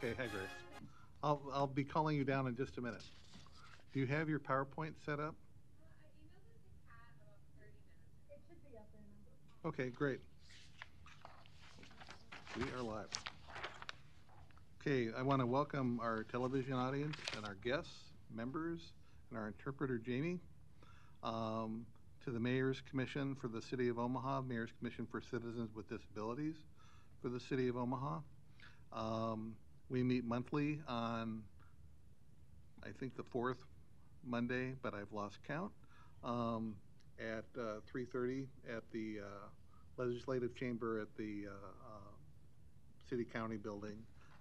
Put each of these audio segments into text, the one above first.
Okay, hi Grace. I'll be calling you down in just a minute. Do you have your PowerPoint set up? Okay, great. We are live. Okay, I want to welcome our television audience and our guests, members, and our interpreter, Jamie, um, to the Mayor's Commission for the City of Omaha, Mayor's Commission for Citizens with Disabilities for the City of Omaha. We meet monthly on, I think, the fourth Monday, but I've lost count, at 3:30 at the Legislative Chamber at the City County Building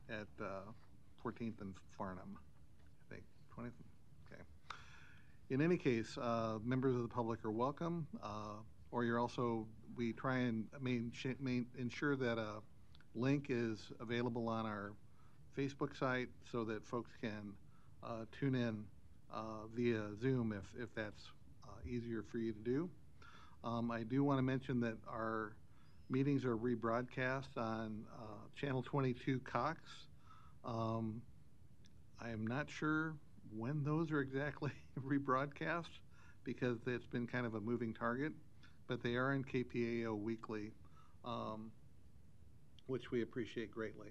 at 14th and Farnham, I think, 20th. Okay. In any case, members of the public are welcome, or you're also, we try and ensure that a link is available on our Facebook site so that folks can tune in via Zoom if that's easier for you to do. I do want to mention that our meetings are rebroadcast on Channel 22 Cox. I am not sure when those are exactly rebroadcast because it's been kind of a moving target, but they are in KPAO weekly, which we appreciate greatly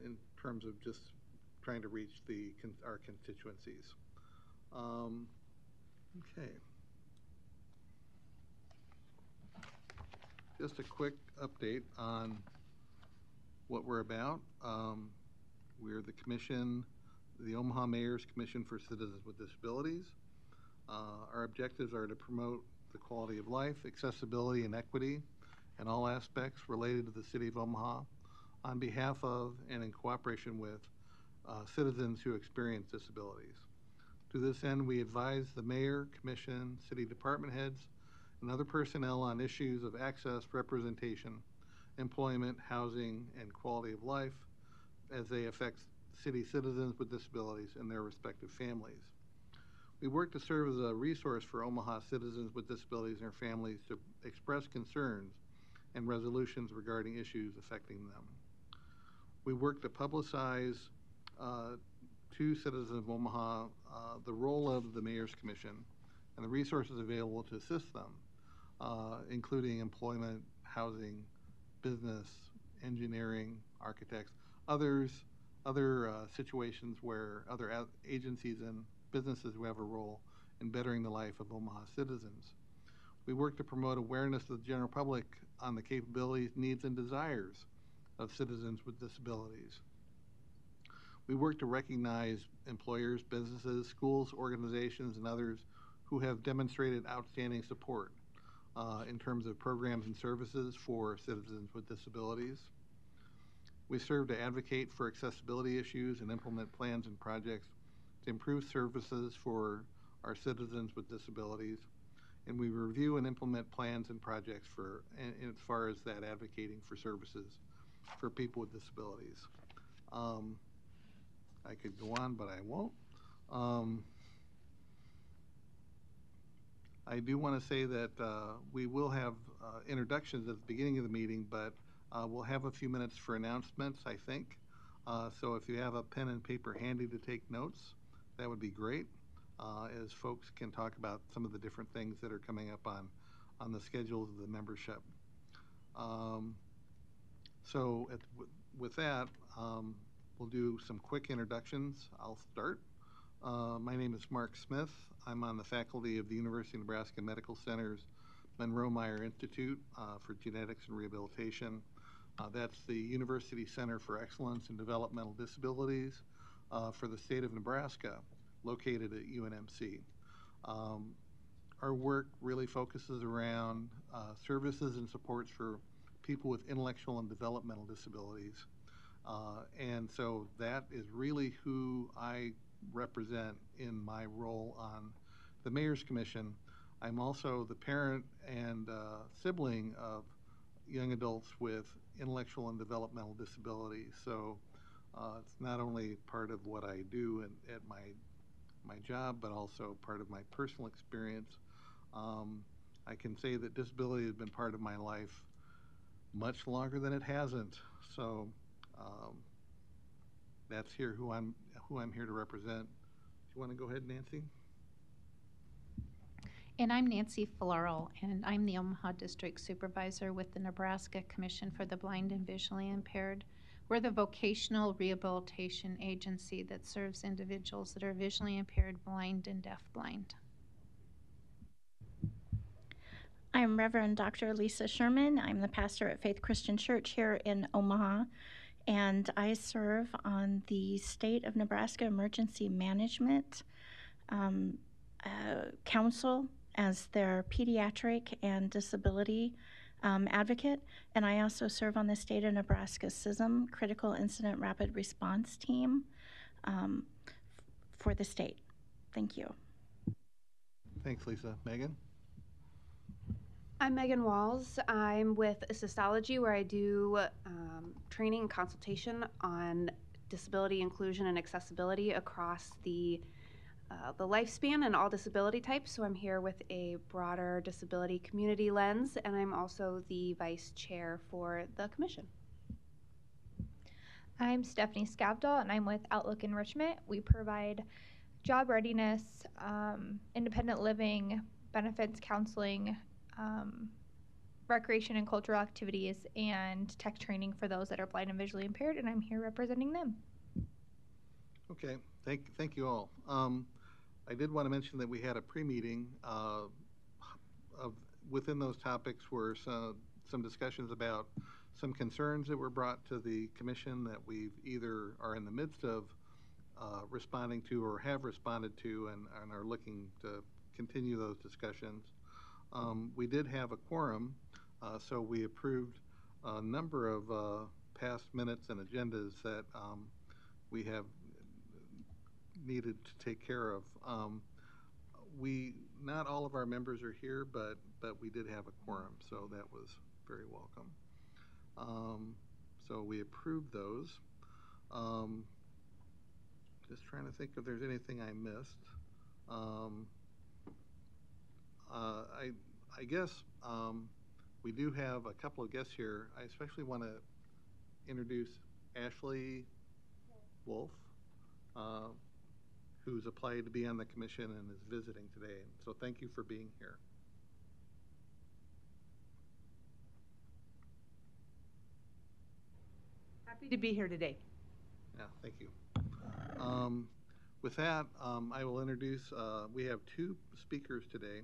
in terms of just trying to reach our constituencies. Okay. Just a quick update on what we're about. We're the commission, the Omaha Mayor's Commission for Citizens with Disabilities. Our objectives are to promote the quality of life, accessibility, and equity in all aspects related to the City of Omaha on behalf of and in cooperation with citizens who experience disabilities. To this end, we advise the mayor, commission, city department heads, and other personnel on issues of access, representation, employment, housing, and quality of life as they affect city citizens with disabilities and their respective families. We work to serve as a resource for Omaha citizens with disabilities and their families to express concerns and resolutions regarding issues affecting them. We work to publicize to citizens of Omaha the role of the Mayor's Commission and the resources available to assist them, including employment, housing, business, engineering, architects, other situations where other agencies and businesses who have a role in bettering the life of Omaha citizens. We work to promote awareness to the general public on the capabilities, needs, and desires of citizens with disabilities. We work to recognize employers, businesses, schools, organizations, and others who have demonstrated outstanding support in terms of programs and services for citizens with disabilities. We serve to advocate for accessibility issues and implement plans and projects to improve services for our citizens with disabilities. And we review and implement plans and projects for, as far as that advocating for services for people with disabilities. I could go on, but I won't. I do want to say that we will have introductions at the beginning of the meeting, but we'll have a few minutes for announcements, I think. So if you have a pen and paper handy to take notes, that would be great, as folks can talk about some of the different things that are coming up on the schedules of the membership. With that, we'll do some quick introductions. I'll start. My name is Mark Smith. I'm on the faculty of the University of Nebraska Medical Center's Monroe Meyer Institute for Genetics and Rehabilitation. That's the University Center for Excellence in Developmental Disabilities for the state of Nebraska, located at UNMC. Our work really focuses around services and supports for people with intellectual and developmental disabilities. And so that is really who I represent in my role on the Mayor's Commission. I'm also the parent and sibling of young adults with intellectual and developmental disabilities. So it's not only part of what I do at my job, but also part of my personal experience. I can say that disability has been part of my life much longer than it hasn't. So that's here who I'm here to represent. Do you want to go ahead, Nancy? And I'm Nancy Florell, and I'm the Omaha District Supervisor with the Nebraska Commission for the Blind and Visually Impaired. We're the vocational rehabilitation agency that serves individuals that are visually impaired, blind, and deafblind. I'm Reverend Dr. Lisa Sherman. I'm the pastor at Faith Christian Church here in Omaha, and I serve on the State of Nebraska Emergency Management Council as their pediatric and disability advocate, and I also serve on the State of Nebraska CISM Critical Incident Rapid Response Team for the state. Thank you. Thanks, Lisa. Megan? I'm Megan Walls. I'm with Assistology, where I do training and consultation on disability inclusion and accessibility across the lifespan and all disability types. So I'm here with a broader disability community lens, and I'm also the vice chair for the commission. I'm Stephanie Scavdal, and I'm with Outlook Enrichment. We provide job readiness, independent living, benefits counseling, recreation and cultural activities, and tech training for those that are blind and visually impaired, and I'm here representing them. Okay, thank you all. I did want to mention that we had a pre-meeting within those topics were some discussions about some concerns that were brought to the commission that we've either are in the midst of responding to or have responded to and are looking to continue those discussions. We did have a quorum, so we approved a number of past minutes and agendas that we have needed to take care of. Not all of our members are here, but we did have a quorum, so that was very welcome. So we approved those. Just trying to think if there's anything I missed. I guess we do have a couple of guests here. I especially want to introduce Ashley Wolf, who's applied to be on the commission and is visiting today. So thank you for being here. Happy to be here today. Yeah, thank you. With that, I will introduce, we have two speakers today.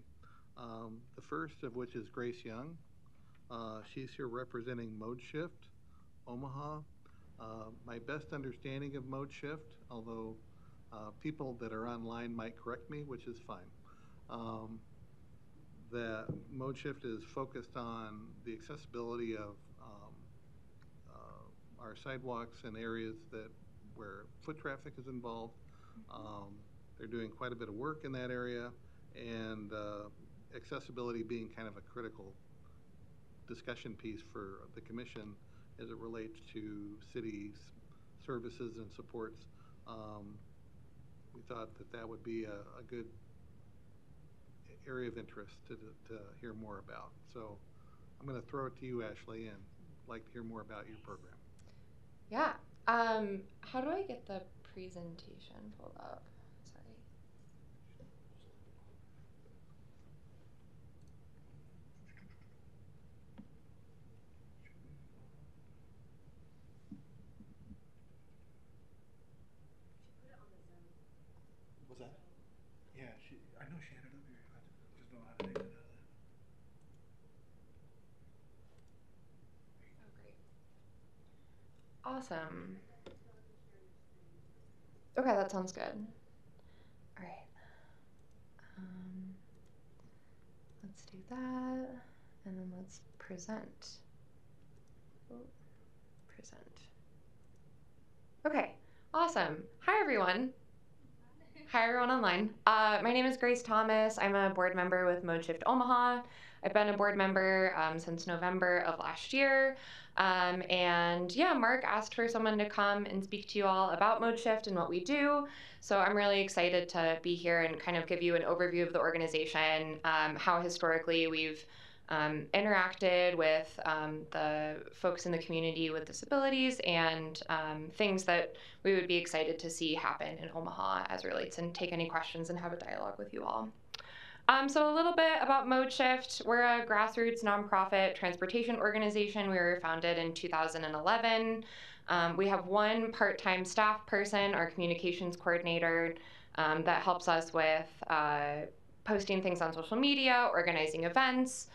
The first of which is Grace Young. She's here representing ModeShift Omaha. My best understanding of ModeShift, although people that are online might correct me, which is fine, that ModeShift is focused on the accessibility of our sidewalks and areas where foot traffic is involved. They're doing quite a bit of work in that area, and accessibility being kind of a critical discussion piece for the commission as it relates to city services and supports. We thought that would be a good area of interest to hear more about. So I'm going to throw it to you, Ashley, and like to hear more about your program. Yeah. How do I get the presentation pulled up? Sorry. What's that? Yeah, I know she had it up here. I just don't know how to take it out of that. Oh, great. Awesome. Okay, that sounds good. All right. Let's do that, and then let's present. Oh, present. Okay, awesome. Hi, everyone. Hi, everyone online. My name is Grace Thomas. I'm a board member with ModeShift Omaha. I've been a board member since November of last year. And yeah, Mark asked for someone to come and speak to you all about ModeShift and what we do. So I'm really excited to be here and kind of give you an overview of the organization, how historically we've interacted with the folks in the community with disabilities and things that we would be excited to see happen in Omaha as relates, and take any questions and have a dialogue with you all. So a little bit about ModeShift. We're a grassroots nonprofit transportation organization. We were founded in 2011. We have one part-time staff person, our communications coordinator, that helps us with posting things on social media, organizing events,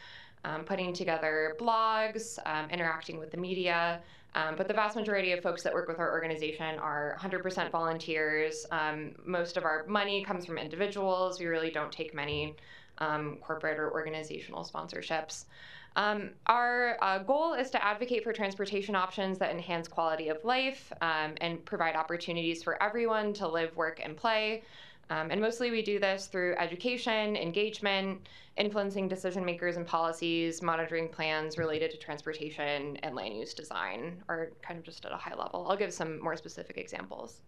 putting together blogs, interacting with the media. But the vast majority of folks that work with our organization are 100% volunteers. Most of our money comes from individuals. We really don't take many corporate or organizational sponsorships. Our goal is to advocate for transportation options that enhance quality of life and provide opportunities for everyone to live, work, and play. And mostly we do this through education, engagement, influencing decision makers and policies, monitoring plans related to transportation and land use design, or kind of just at a high level. I'll give some more specific examples.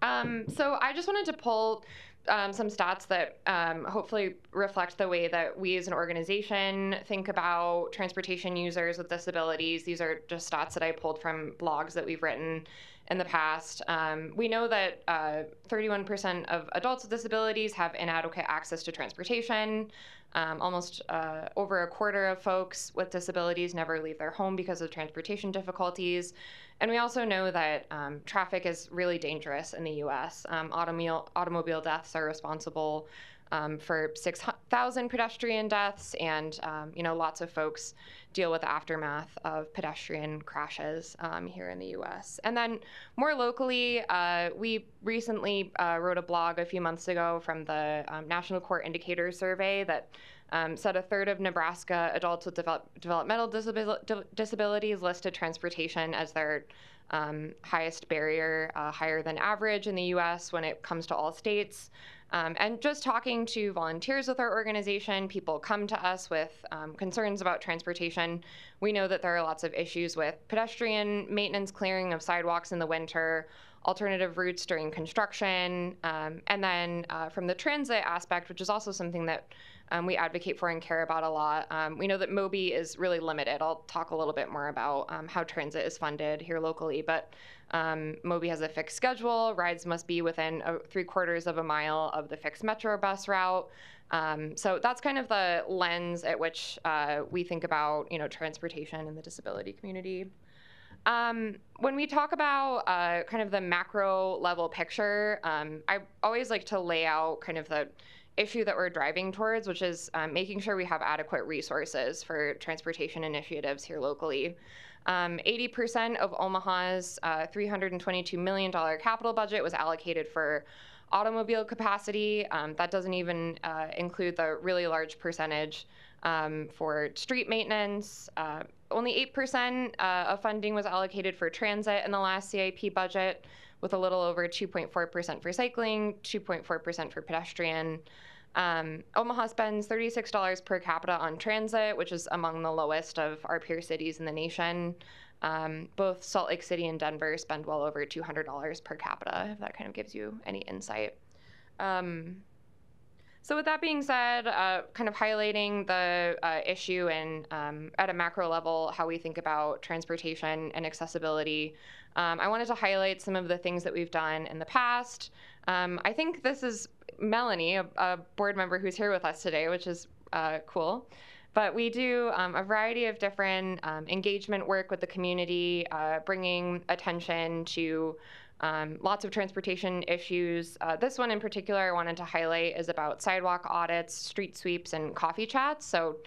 So I just wanted to pull some stats that hopefully reflect the way that we as an organization think about transportation users with disabilities. These are just stats that I pulled from blogs that we've written in the past. We know that 31% of adults with disabilities have inadequate access to transportation. Almost over a quarter of folks with disabilities never leave their home because of transportation difficulties. And we also know that traffic is really dangerous in the U.S. Automobile deaths are responsible for 6,000 pedestrian deaths, and lots of folks deal with the aftermath of pedestrian crashes here in the U.S. And then more locally, we recently wrote a blog a few months ago from the National Court Indicators Survey that said a third of Nebraska adults with developmental disabilities listed transportation as their highest barrier, higher than average in the U.S. when it comes to all states. And just talking to volunteers with our organization, people come to us with concerns about transportation. We know that there are lots of issues with pedestrian maintenance, clearing of sidewalks in the winter, alternative routes during construction, and then from the transit aspect, which is also something that we advocate for and care about a lot. We know that MOBI is really limited. I'll talk a little bit more about how transit is funded here locally, but MOBI has a fixed schedule. Rides must be within 3/4 of a mile of the fixed Metro bus route. So that's kind of the lens at which we think about transportation in the disability community. When we talk about kind of the macro level picture, I always like to lay out kind of the issue that we're driving towards, which is making sure we have adequate resources for transportation initiatives here locally. 80% of Omaha's $322 million capital budget was allocated for automobile capacity. That doesn't even include the really large percentage for street maintenance. Only 8% of funding was allocated for transit in the last CIP budget, with a little over 2.4% for cycling, 2.4% for pedestrian. Omaha spends $36 per capita on transit, which is among the lowest of our peer cities in the nation. Both Salt Lake City and Denver spend well over $200 per capita, if that kind of gives you any insight. So with that being said, kind of highlighting the issue and at a macro level, how we think about transportation and accessibility, I wanted to highlight some of the things that we've done in the past. I think this is Melanie, a board member who's here with us today, which is cool. But we do a variety of different engagement work with the community, bringing attention to lots of transportation issues. This one in particular I wanted to highlight is about sidewalk audits, street sweeps, and coffee chats. So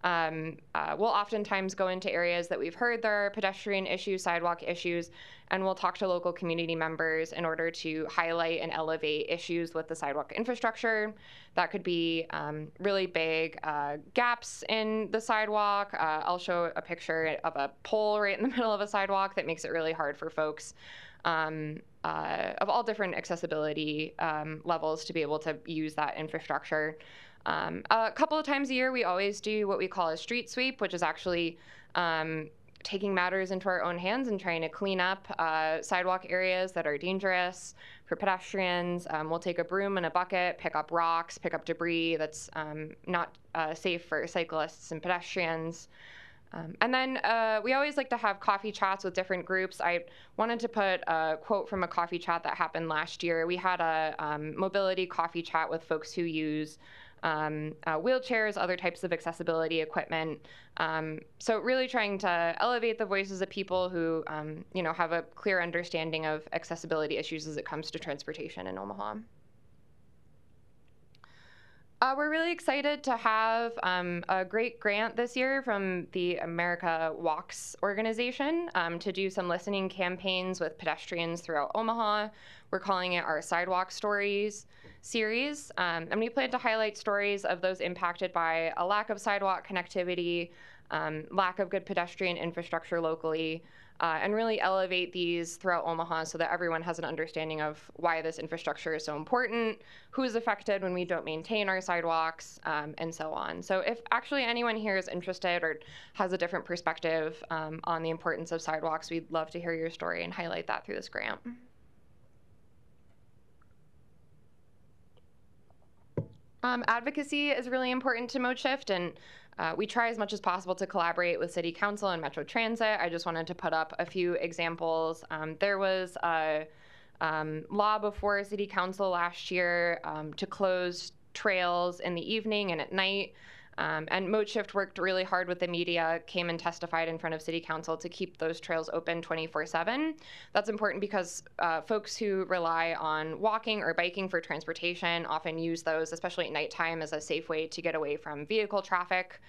we'll oftentimes go into areas that we've heard there are pedestrian issues, sidewalk issues, and we'll talk to local community members in order to highlight and elevate issues with the sidewalk infrastructure. That could be really big gaps in the sidewalk. I'll show a picture of a pole right in the middle of a sidewalk that makes it really hard for folks of all different accessibility levels to be able to use that infrastructure. A couple of times a year, we always do what we call a street sweep, which is actually taking matters into our own hands and trying to clean up sidewalk areas that are dangerous for pedestrians. We'll take a broom and a bucket, pick up rocks, pick up debris that's not safe for cyclists and pedestrians. And then we always like to have coffee chats with different groups. I wanted to put a quote from a coffee chat that happened last year. We had a mobility coffee chat with folks who use wheelchairs, other types of accessibility equipment. So really trying to elevate the voices of people who, have a clear understanding of accessibility issues as it comes to transportation in Omaha. We're really excited to have a great grant this year from the America Walks organization to do some listening campaigns with pedestrians throughout Omaha. We're calling it our Sidewalk Stories series. And we plan to highlight stories of those impacted by a lack of sidewalk connectivity, lack of good pedestrian infrastructure locally, and really elevate these throughout Omaha so that everyone has an understanding of why this infrastructure is so important, who's affected when we don't maintain our sidewalks, and so on. So if actually anyone here is interested or has a different perspective on the importance of sidewalks, we'd love to hear your story and highlight that through this grant. Advocacy is really important to ModeShift, and we try as much as possible to collaborate with City Council and Metro Transit. I just wanted to put up a few examples. There was a law before City Council last year to close trails in the evening and at night. And ModeShift worked really hard with the media, came and testified in front of City Council to keep those trails open 24/7. That's important because folks who rely on walking or biking for transportation often use those, especially at nighttime, as a safe way to get away from vehicle traffic.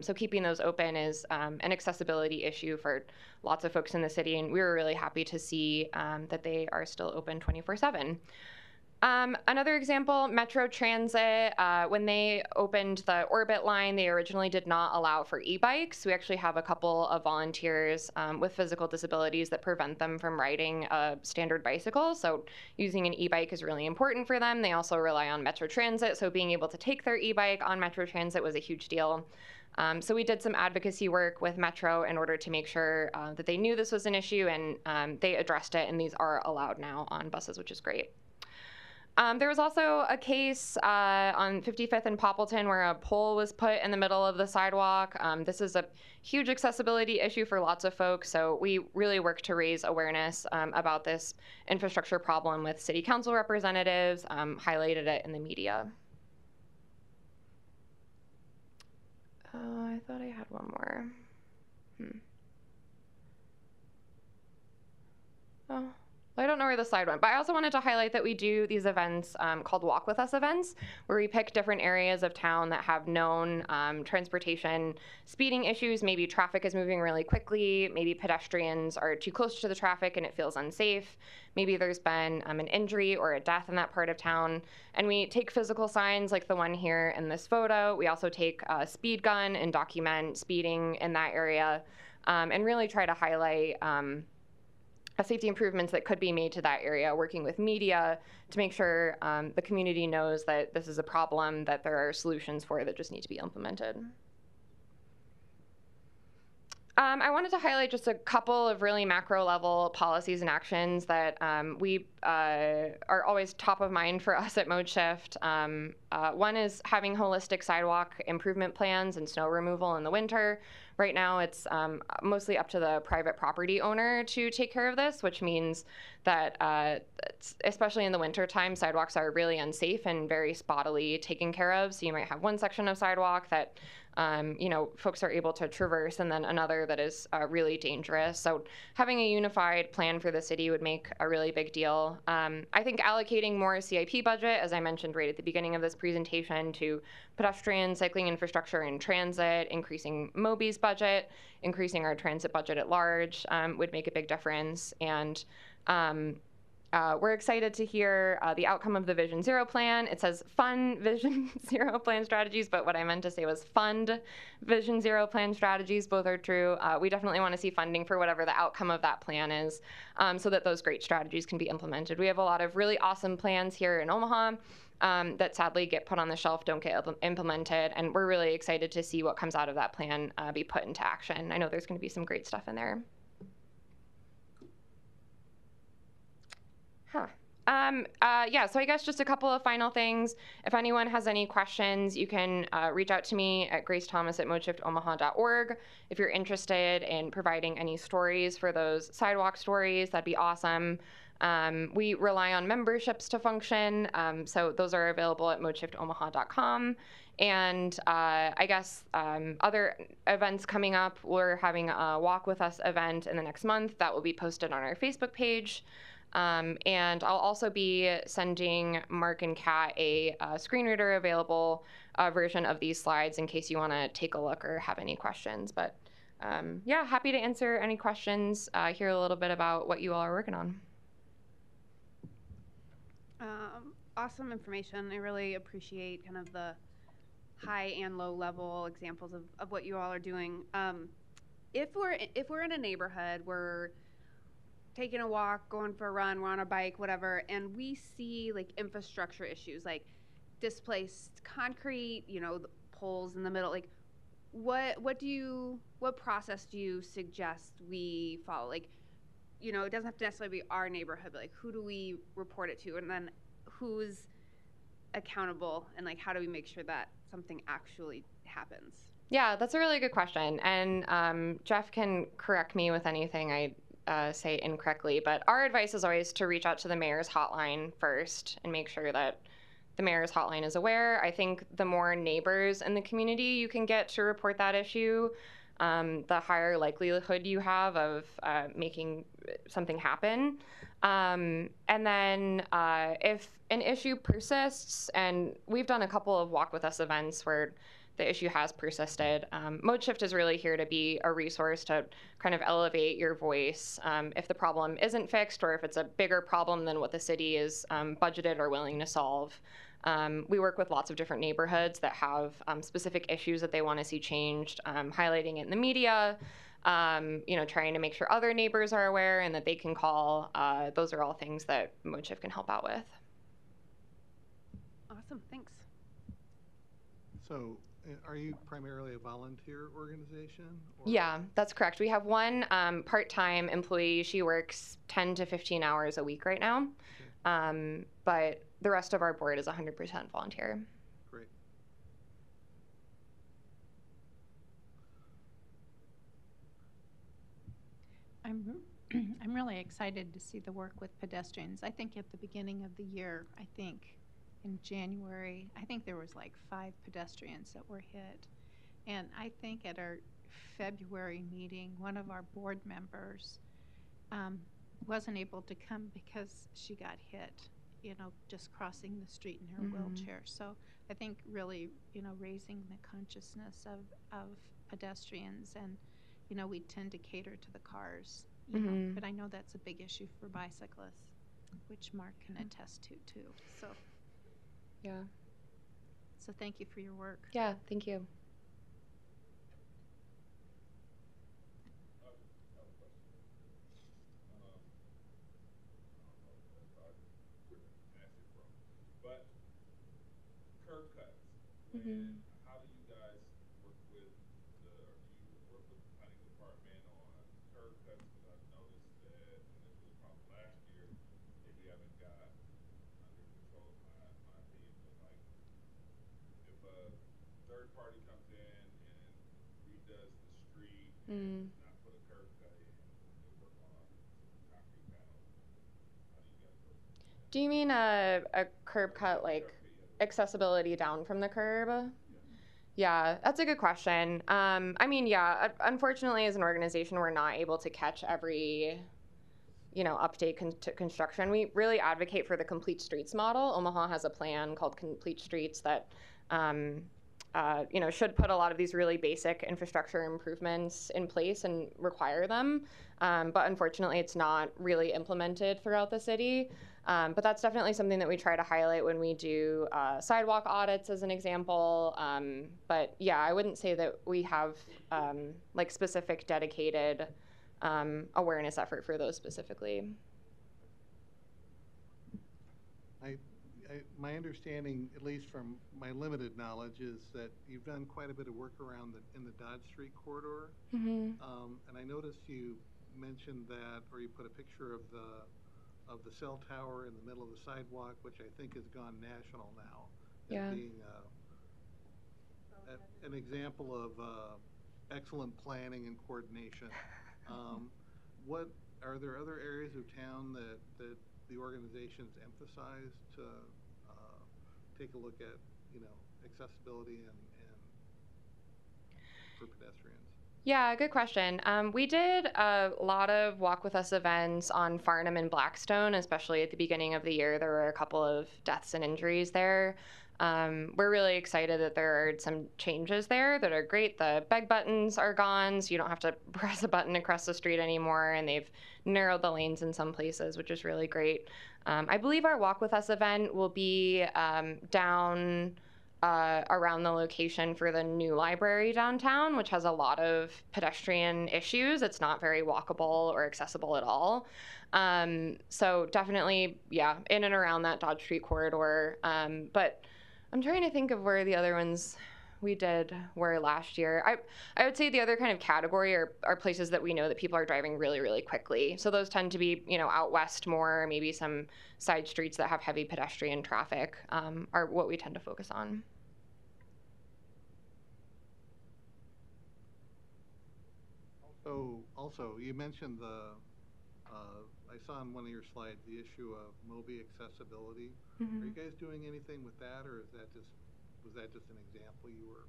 So keeping those open is an accessibility issue for lots of folks in the city, and we were really happy to see that they are still open 24/7. Another example, Metro Transit, when they opened the Orbit line, they originally did not allow for e-bikes. We actually have a couple of volunteers with physical disabilities that prevent them from riding a standard bicycle. So using an e-bike is really important for them. They also rely on Metro Transit, so being able to take their e-bike on Metro Transit was a huge deal. So we did some advocacy work with Metro in order to make sure that they knew this was an issue, and they addressed it, and these are allowed now on buses, which is great. There was also a case on 55th and Poppleton where a pole was put in the middle of the sidewalk. This is a huge accessibility issue for lots of folks, so we really work to raise awareness about this infrastructure problem with City Council representatives, highlighted it in the media. I thought I had one more. Oh. I don't know where the slide went, but I also wanted to highlight that we do these events called Walk With Us events, where we pick different areas of town that have known transportation speeding issues. Maybe traffic is moving really quickly. Maybe pedestrians are too close to the traffic and it feels unsafe. Maybe there's been an injury or a death in that part of town. And we take physical signs like the one here in this photo. We also take a speed gun and document speeding in that area, and really try to highlight safety improvements that could be made to that area, working with media to make sure the community knows that this is a problem that there are solutions for that just need to be implemented. I wanted to highlight just a couple of really macro level policies and actions that we are always top of mind for us at ModeShift. One is having holistic sidewalk improvement plans and snow removal in the winter. Right now, it's mostly up to the private property owner to take care of this, which means that, especially in the wintertime, sidewalks are really unsafe and very spottily taken care of. So you might have one section of sidewalk that folks are able to traverse, and then another that is really dangerous. So having a unified plan for the city would make a really big deal. I think allocating more CIP budget, as I mentioned right at the beginning of this presentation, to pedestrian, cycling infrastructure, and transit, increasing MOBI's budget, increasing our transit budget at large would make a big difference. And we're excited to hear the outcome of the Vision Zero plan. It says fund Vision Zero plan strategies, but what I meant to say was fund Vision Zero plan strategies. Both are true. We definitely want to see funding for whatever the outcome of that plan is, so that those great strategies can be implemented. We have a lot of really awesome plans here in Omaha. that sadly get put on the shelf, don't get implemented. And we're really excited to see what comes out of that plan be put into action. I know there's going to be some great stuff in there. Yeah, so I guess just a couple of final things. If anyone has any questions, you can reach out to me at gracethomas@modeshiftomaha.org. If you're interested in providing any stories for those sidewalk stories, that'd be awesome. We rely on memberships to function, so those are available at modeshiftomaha.com. And I guess other events coming up, we're having a Walk With Us event in the next month that will be posted on our Facebook page. And I'll also be sending Mark and Kat a screen reader available version of these slides in case you want to take a look or have any questions. But yeah, happy to answer any questions, hear a little bit about what you all are working on. Awesome information. I really appreciate kind of the high and low level examples of what you all are doing. If we're in a neighborhood, we're taking a walk, going for a run, we're on a bike, whatever, and we see like infrastructure issues like displaced concrete, you know, the poles in the middle, like what process do you suggest we follow? Like, you know, it doesn't have to necessarily be our neighborhood, but like who do we report it to, and then who's accountable, and like how do we make sure that something actually happens? Yeah, that's a really good question. And Jeff can correct me with anything I say incorrectly, but our advice is always to reach out to the mayor's hotline first and make sure that the mayor's hotline is aware. I think the more neighbors in the community you can get to report that issue, the higher likelihood you have of making something happen. And then if an issue persists, and we've done a couple of Walk With Us events where the issue has persisted, ModeShift is really here to be a resource to kind of elevate your voice if the problem isn't fixed or if it's a bigger problem than what the city is budgeted or willing to solve. We work with lots of different neighborhoods that have specific issues that they want to see changed, highlighting it in the media, you know, trying to make sure other neighbors are aware and that they can call. Those are all things that ModeShift can help out with. Awesome, thanks. So, are you primarily a volunteer organization? Or? Yeah, that's correct. We have one part-time employee. She works 10 to 15 hours a week right now. Okay. But the rest of our board is 100% volunteer. Great. I'm really excited to see the work with pedestrians. I think at the beginning of the year, in January, I think there was like 5 pedestrians that were hit. And I think at our February meeting, one of our board members wasn't able to come because she got hit, you know, just crossing the street in her wheelchair. So I think really, you know, raising the consciousness of pedestrians, and, you know, we tend to cater to the cars, you know, but I know that's a big issue for bicyclists, which Mark can attest to too. So. Yeah. So thank you for your work. Yeah, thank you. But curb cuts. How do you guys work with do you work with the planning department on curb cuts? Because I've noticed that, and this was a problem last year, if you haven't got under control, my opinion, but like if a third party comes in and redoes the street and not put a curb cut in, they work on concrete panels. How do you guys work? Do you mean a curb cut, like accessibility down from the curb? Yeah, that's a good question. I mean, yeah, unfortunately, as an organization, we're not able to catch every, you know, update to construction. We really advocate for the complete streets model. Omaha has a plan called Complete Streets that, you know, should put a lot of these really basic infrastructure improvements in place and require them. But unfortunately, it's not really implemented throughout the city. But that's definitely something that we try to highlight when we do sidewalk audits, as an example. But yeah, I wouldn't say that we have like specific dedicated awareness effort for those specifically. I my understanding, at least from my limited knowledge, is that you've done quite a bit of work around in the Dodge Street corridor. Mm-hmm. And I noticed you mentioned that, or you put a picture of the cell tower in the middle of the sidewalk, which I think has gone national now, Yeah. as being an example of excellent planning and coordination. What are there other areas of town that the organizations emphasize to take a look at, accessibility and for pedestrians? Yeah, good question. We did a lot of Walk With Us events on Farnham and Blackstone, especially at the beginning of the year. There were a couple of deaths and injuries there. We're really excited that there are some changes there that are great. The beg buttons are gone, so you don't have to press a button across the street anymore, and they've narrowed the lanes in some places, which is really great. I believe our Walk With Us event will be down around the location for the new library downtown, which has a lot of pedestrian issues. It's not very walkable or accessible at all. So definitely, yeah, in and around that Dodge Street corridor. But I'm trying to think of where the other ones we did were last year. I would say the other kind of category are places that we know that people are driving really, really quickly. So those tend to be, out west more, maybe some side streets that have heavy pedestrian traffic are what we tend to focus on. Also, you mentioned I saw on one of your slides the issue of Moby accessibility. Mm-hmm. Are you guys doing anything with that, or was that just an example you were?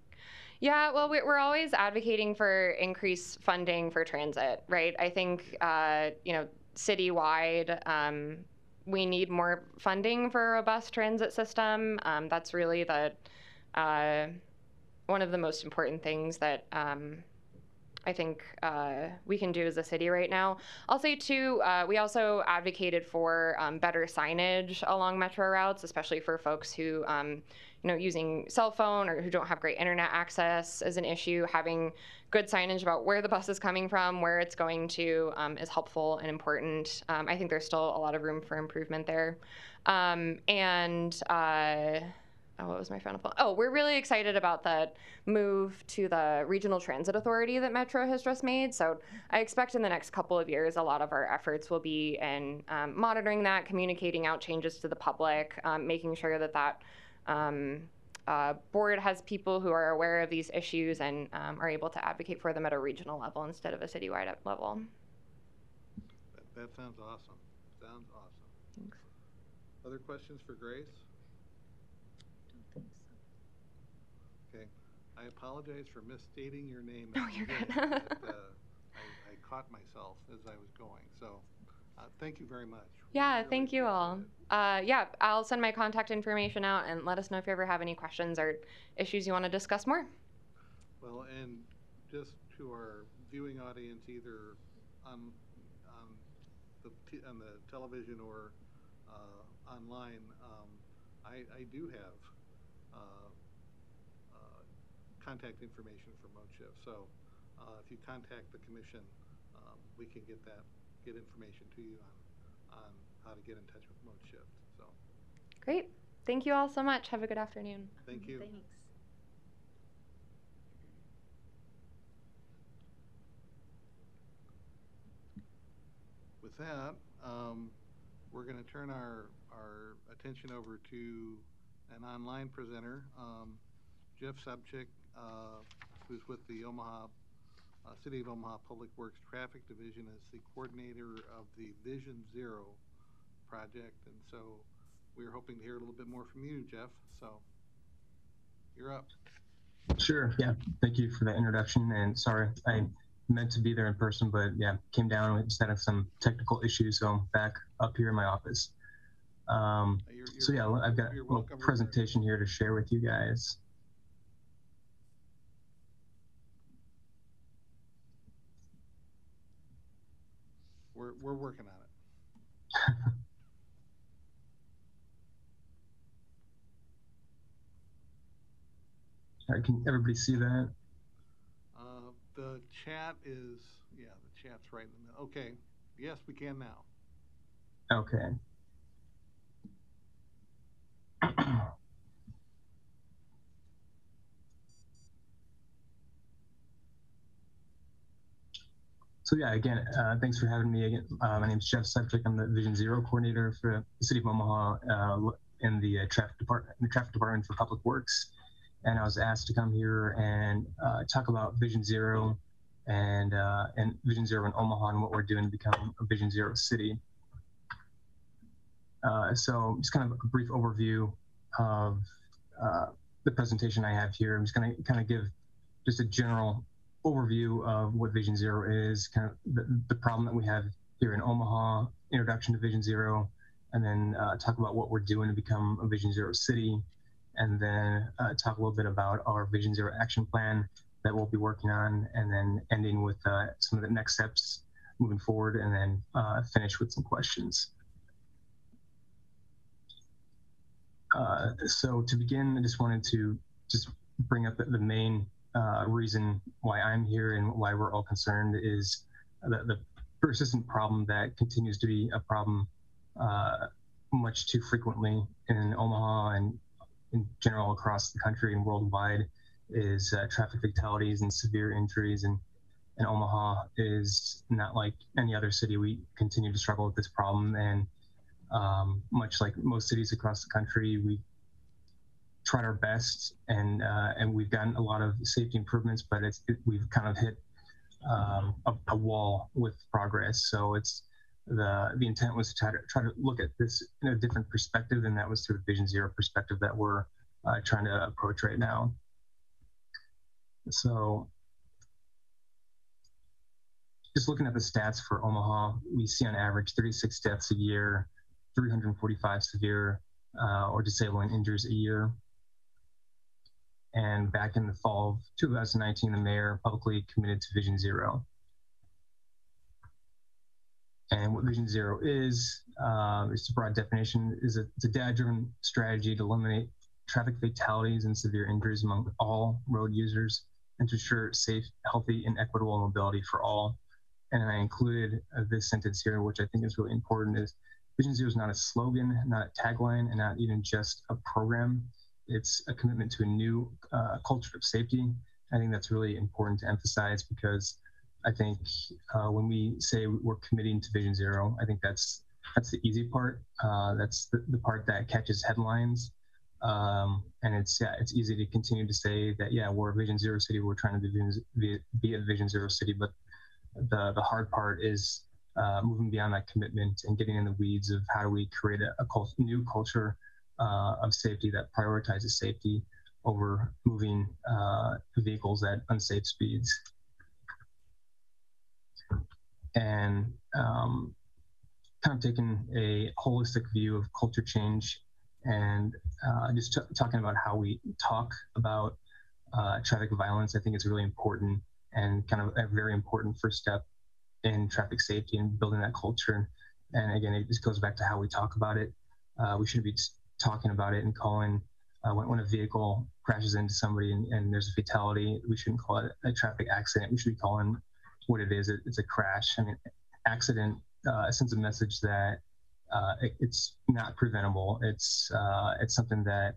Yeah, well, we're always advocating for increased funding for transit, right? I think, citywide, we need more funding for a robust transit system. That's really one of the most important things that I think we can do as a city right now. I'll say too, we also advocated for better signage along metro routes, especially for folks who, using cell phone or who don't have great internet access is an issue. Having good signage about where the bus is coming from, where it's going to, is helpful and important. I think there's still a lot of room for improvement there. What was my final point? Oh, we're really excited about the move to the Regional Transit Authority that Metro has just made. So I expect in the next couple of years, a lot of our efforts will be in monitoring that, communicating out changes to the public, making sure that board has people who are aware of these issues and are able to advocate for them at a regional level instead of a citywide level. That sounds awesome. Sounds awesome. Thanks. Other questions for Grace? Okay, I apologize for misstating your name. No, you're good. I caught myself as I was going. So, thank you very much. Yeah, really thank you all. Yeah, I'll send my contact information out and let us know if you ever have any questions or issues you want to discuss more. Well, and just to our viewing audience, either on the television or online, I do have contact information for ModeShift. So if you contact the commission, we can get information to you on how to get in touch with ModeShift. So great. Thank you all so much. Have a good afternoon. Thank you. Thanks. With that, we're going to turn our attention over to an online presenter, Jeff Subchick, who's with the City of Omaha Public Works Traffic Division as the coordinator of the Vision Zero project. And so we're hoping to hear a little bit more from you, Jeff. So you're up. Sure. Yeah. Thank you for that introduction. And sorry, I meant to be there in person, but yeah, came down and just had some technical issues. So I'm back up here in my office. So yeah, I've got a little presentation here to share with you guys. We're working on it. All right, can everybody see that? The chat is, the chat's right in the middle. Okay, yes, we can now. Okay. So yeah, again, thanks for having me again. My name is Jeff Septrick. I'm the Vision Zero coordinator for the City of Omaha in the traffic department for Public Works. And I was asked to come here and talk about Vision Zero and Vision Zero in Omaha and what we're doing to become a Vision Zero city. So just kind of a brief overview of the presentation I have here. I'm just going to kind of give just a general overview of what Vision Zero is, kind of the problem that we have here in Omaha, introduction to Vision Zero, and then talk about what we're doing to become a Vision Zero city, and then talk a little bit about our Vision Zero action plan that we'll be working on, and then ending with some of the next steps moving forward, and then finish with some questions. So to begin, I just wanted to just bring up the main reason why I'm here and why we're all concerned is the persistent problem that continues to be a problem much too frequently in Omaha and in general across the country and worldwide is traffic fatalities and severe injuries. And Omaha is not like any other city. We continue to struggle with this problem. And much like most cities across the country, we tried our best, and we've gotten a lot of safety improvements, but we've kind of hit a wall with progress. So the intent was to try to look at this in a different perspective, and that was through the Vision Zero perspective that we're trying to approach right now. So just looking at the stats for Omaha, we see on average 36 deaths a year, 345 severe or disabling injuries a year. And back in the fall of 2019, the mayor publicly committed to Vision Zero. And what Vision Zero is a broad definition, it's a data-driven strategy to eliminate traffic fatalities and severe injuries among all road users and to ensure safe, healthy, and equitable mobility for all. And I included this sentence here, which I think is really important, is Vision Zero is not a slogan, not a tagline, and not even just a program. It's a commitment to a new culture of safety. I think that's really important to emphasize because I think when we say we're committing to Vision Zero, I think that's the easy part. That's the part that catches headlines. And it's easy to continue to say that, yeah, we're a Vision Zero city. We're trying to be a Vision Zero city. But the hard part is moving beyond that commitment and getting in the weeds of how do we create a new culture of safety that prioritizes safety over moving vehicles at unsafe speeds. And kind of taking a holistic view of culture change and just talking about how we talk about traffic violence, I think it's really important and kind of a very important first step in traffic safety and building that culture. And again, it just goes back to how we talk about it. We shouldn't be talking about it and calling when a vehicle crashes into somebody and there's a fatality, we shouldn't call it a traffic accident. We should be calling what it is. It's a crash. I mean, accident sends a message that it's not preventable. It's something that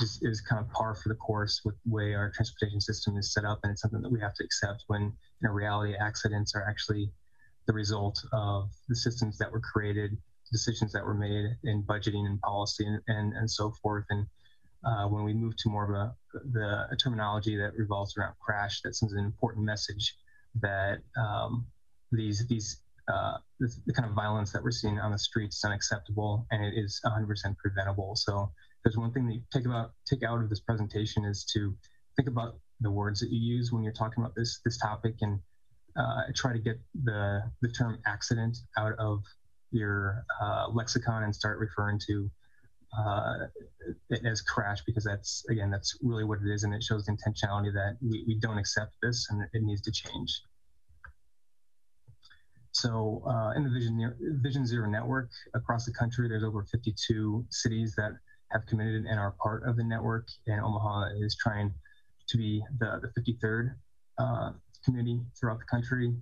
just is kind of par for the course with the way our transportation system is set up, and it's something that we have to accept when in reality accidents are actually the result of the systems that were created, decisions that were made in budgeting and policy and so forth. And when we move to more of a terminology that revolves around crash, that sends an important message that the kind of violence that we're seeing on the streets is unacceptable and it is 100% preventable. So there's one thing that you take out of this presentation is to think about the words that you use when you're talking about this topic, and try to get the term accident out of your lexicon and start referring to it as crash, because that's really what it is, and it shows the intentionality that we don't accept this and it needs to change. So in the Vision Zero network across the country, there's over 52 cities that have committed and are part of the network, and Omaha is trying to be the 53rd community throughout the country.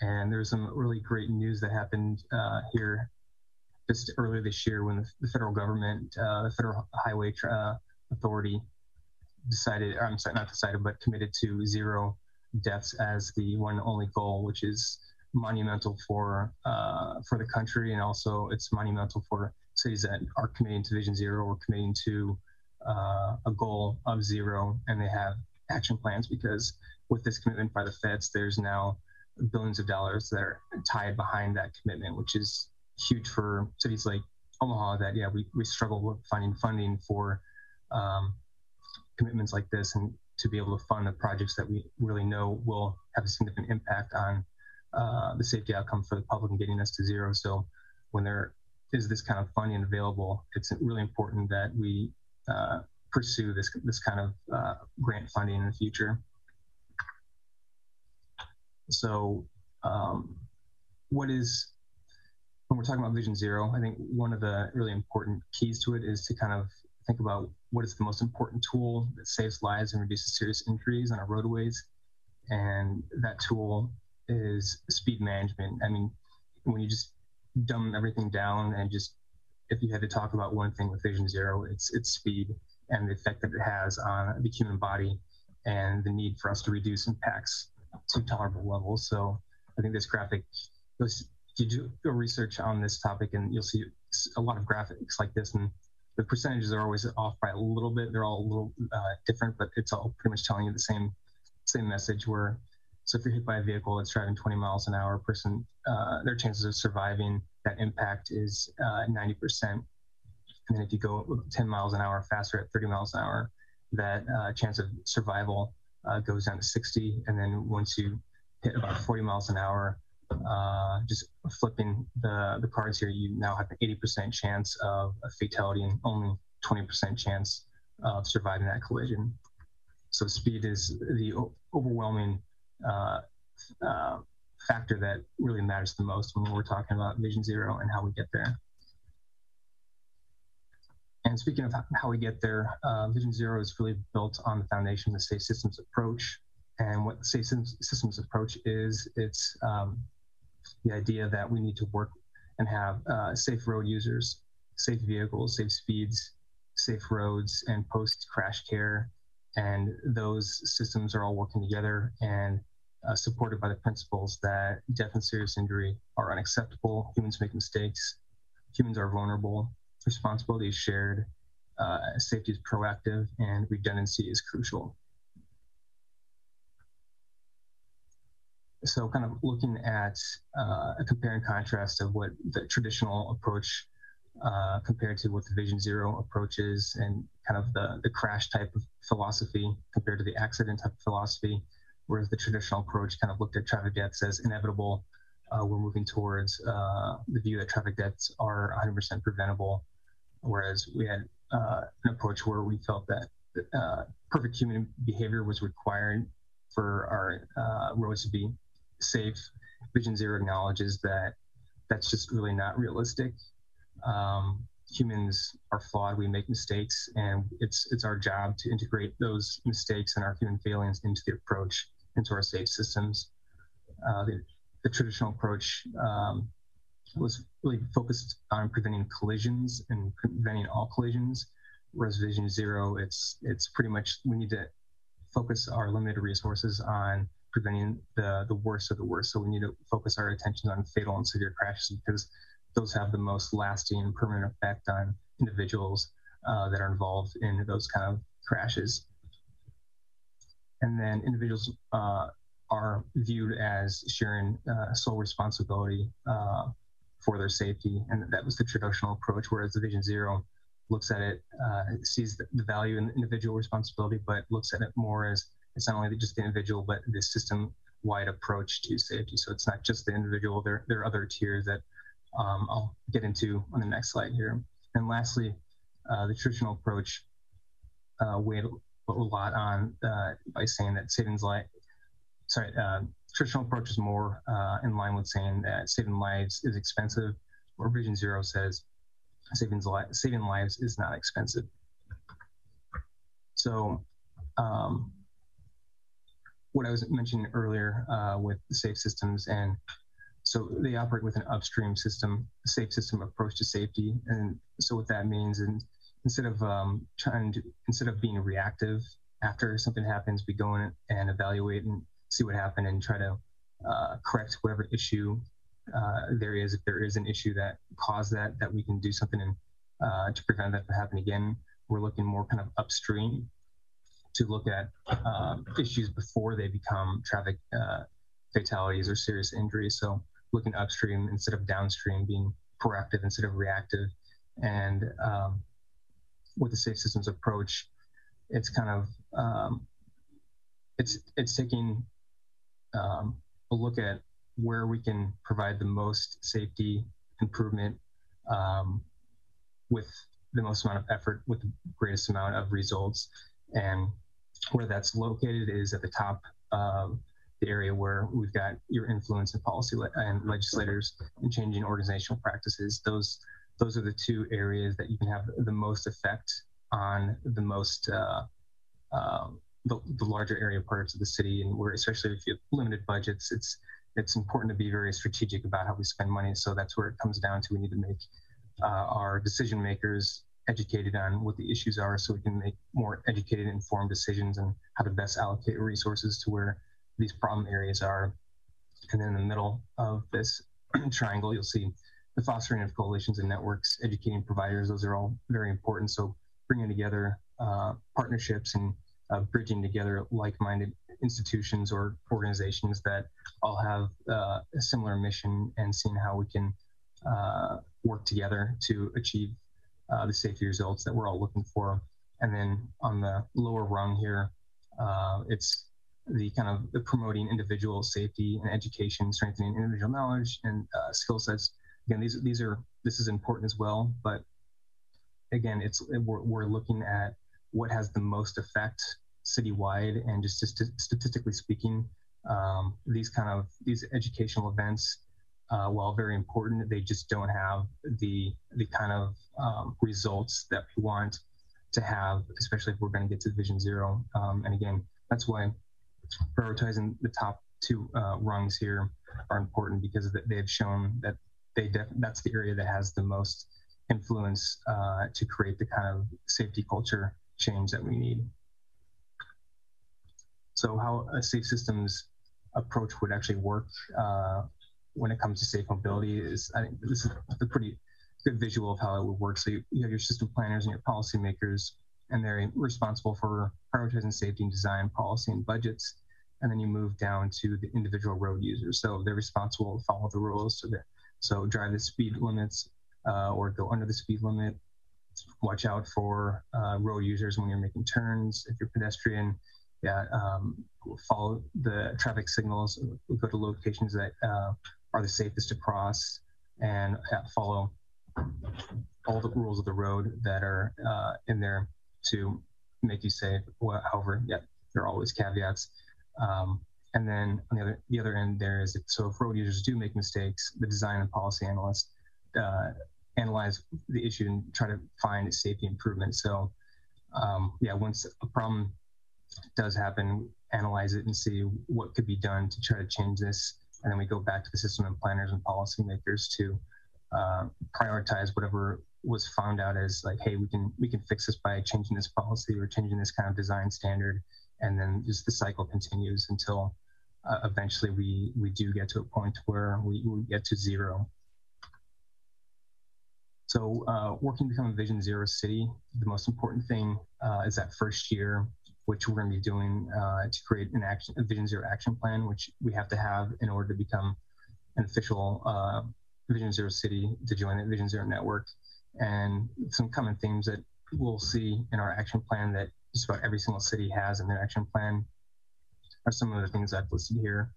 And there's some really great news that happened here just earlier this year when the federal government, the Federal Highway Authority decided, or I'm sorry, not decided, but committed to 0 deaths as the one and only goal, which is monumental for the country, and also it's monumental for cities that are committing to Vision Zero or committing to a goal of 0, and they have action plans, because with this commitment by the feds, there's now billions of dollars that are tied behind that commitment, which is huge for cities like Omaha that, yeah, we struggle with finding funding for commitments like this, and to be able to fund the projects that we really know will have a significant impact on the safety outcome for the public and getting us to 0. So when there is this kind of funding available, it's really important that we pursue this kind of grant funding in the future. So when we're talking about Vision Zero, I think one of the really important keys to it is to kind of think about what is the most important tool that saves lives and reduces serious injuries on our roadways. And that tool is speed management. I mean, when you just dumb everything down and just, if you had to talk about one thing with Vision Zero, it's speed and the effect that it has on the human body and the need for us to reduce impacts to tolerable levels. So I think this graphic, you do research on this topic and you'll see a lot of graphics like this, and the percentages are always off by a little bit. They're all a little different, but it's all pretty much telling you the same message. Where, so if you're hit by a vehicle that's driving 20 miles an hour, person, their chances of surviving that impact is 90%. And then if you go 10 miles an hour faster at 30 miles an hour, that chance of survival goes down to 60. And then once you hit about 40 miles an hour, just flipping the cards here, you now have an 80% chance of a fatality and only 20% chance of surviving that collision. So speed is the overwhelming factor that really matters the most when we're talking about Vision Zero and how we get there. And speaking of how we get there, Vision Zero is really built on the foundation of the Safe Systems approach. And what the Safe Systems approach is, it's the idea that we need to work and have safe road users, safe vehicles, safe speeds, safe roads, and post-crash care. And those systems are all working together and supported by the principles that death and serious injury are unacceptable, humans make mistakes, humans are vulnerable, responsibility is shared, safety is proactive, and redundancy is crucial. So kind of looking at a compare and contrast of what the traditional approach compared to what the Vision Zero approach is, and kind of the crash type of philosophy compared to the accident type of philosophy, whereas the traditional approach kind of looked at traffic deaths as inevitable. We're moving towards the view that traffic deaths are 100% preventable, whereas we had an approach where we felt that perfect human behavior was required for our roads to be safe. Vision Zero acknowledges that that's just really not realistic. Humans are flawed, we make mistakes, and it's our job to integrate those mistakes and our human failings into the approach, into our safe systems. The traditional approach was really focused on preventing collisions and preventing all collisions, whereas Vision Zero, it's pretty much, we need to focus our limited resources on preventing the worst of the worst. So we need to focus our attention on fatal and severe crashes, because those have the most lasting and permanent effect on individuals that are involved in those kind of crashes. And then individuals are viewed as sharing sole responsibility for their safety. And that was the traditional approach, whereas the Vision Zero looks at it, sees the value in individual responsibility, but looks at it more as it's not only just the individual, but the system-wide approach to safety. So it's not just the individual, there are other tiers that I'll get into on the next slide here. And lastly, the traditional approach weighed a lot on by saying that traditional approach is more in line with saying that saving lives is expensive, where Vision Zero says saving lives is not expensive. So what I was mentioning earlier with the safe systems and So they operate with an upstream system, safe system approach to safety. And so what that means, and instead of being reactive after something happens, we go in and evaluate and see what happened and try to correct whatever issue there is. If there is an issue that caused that we can do something to prevent that from happening again. We're looking more kind of upstream to look at issues before they become traffic fatalities or serious injuries. So looking upstream instead of downstream, being proactive instead of reactive. And with the safe systems approach, it's kind of it's taking a look at where we can provide the most safety improvement with the most amount of effort, with the greatest amount of results. And where that's located is at the top of the area where we've got your influence in policy and legislators and changing organizational practices. Those are the two areas that you can have the most effect on the most the larger area parts of the city, and where, especially if you have limited budgets, it's important to be very strategic about how we spend money. So that's where it comes down to. We need to make our decision makers educated on what the issues are, so we can make more educated, informed decisions on how to best allocate resources to where these problem areas are. And then in the middle of this triangle, you'll see the fostering of coalitions and networks, educating providers. Those are all very important. So bringing together partnerships and bridging together like-minded institutions or organizations that all have a similar mission, and seeing how we can work together to achieve the safety results that we're all looking for. And then on the lower rung here, it's the kind of the promoting individual safety and education, strengthening individual knowledge and skill sets. Again, this is important as well, but again, we're looking at what has the most effect citywide, and just statistically speaking, these educational events, while very important, they just don't have the kind of results that we want to have, especially if we're going to get to Vision Zero. And again, that's why prioritizing the top two rungs here are important, because they have shown that that's the area that has the most influence to create the kind of safety culture change that we need. So how a safe systems approach would actually work when it comes to safe mobility is, I think this is a pretty good visual of how it would work. So you have your system planners and your policymakers, and they're responsible for prioritizing safety and design, policy, and budgets. And then you move down to the individual road users. So they're responsible to follow the rules, so drive the speed limits or go under the speed limit. Watch out for road users when you're making turns. If you're pedestrian, follow the traffic signals, go to locations that are the safest to cross, and follow all the rules of the road that are in there to make you safe. However, there are always caveats. And then on the other end, there is, so if road users do make mistakes, the design and policy analysts analyze the issue and try to find safety improvements. So once a problem does happen, analyze it and see what could be done to try to change this. And then we go back to the system and planners and policymakers to prioritize whatever was found out as like, hey, we can fix this by changing this policy or changing this kind of design standard. And then just the cycle continues until eventually we do get to a point where we get to zero. So working to become a Vision Zero city, the most important thing is that first year, which we're going to be doing to create a Vision Zero action plan, which we have to have in order to become an official Vision Zero city to join the Vision Zero network. And some common themes that we'll see in our action plan that just about every single city has in their action plan are some of the things I've listed here.